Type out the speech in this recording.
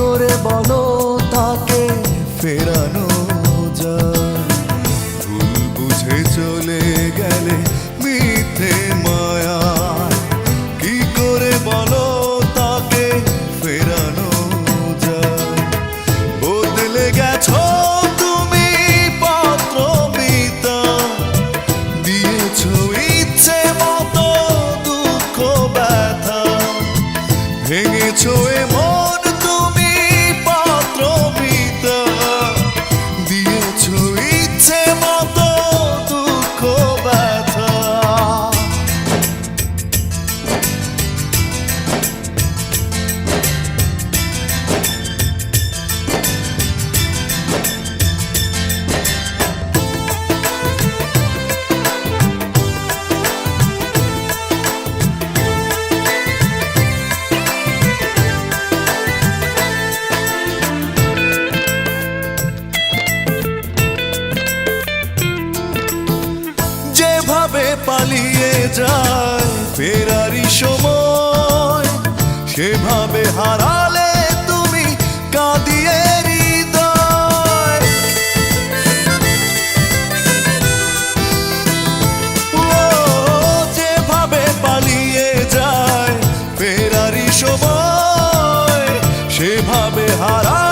করে বলো তাকে ফেরানো যায়? ভুল বুঝে চলে গেলে মিথ্যে মায়া, কি করে বলো তাকে ফেরানো যায়? বদলে গেছো তুমি পাত্র মিতা, দিয়েছো ইচ্ছে মতো দুঃখ ব্যথা, ভেঙেছো এমন তুমি পাত্র মিতা, দিয়েছো ইচ্ছে মতো দুঃখ ব্যথা। যেভাবে পালিয়ে যায় ফেরারি সময়, সেভাবে হারালে তুমি কাঁদিয়ে হৃদয়। ও যেভাবে পালিয়ে যায় ফেরারি সময়, সেভাবে হারালে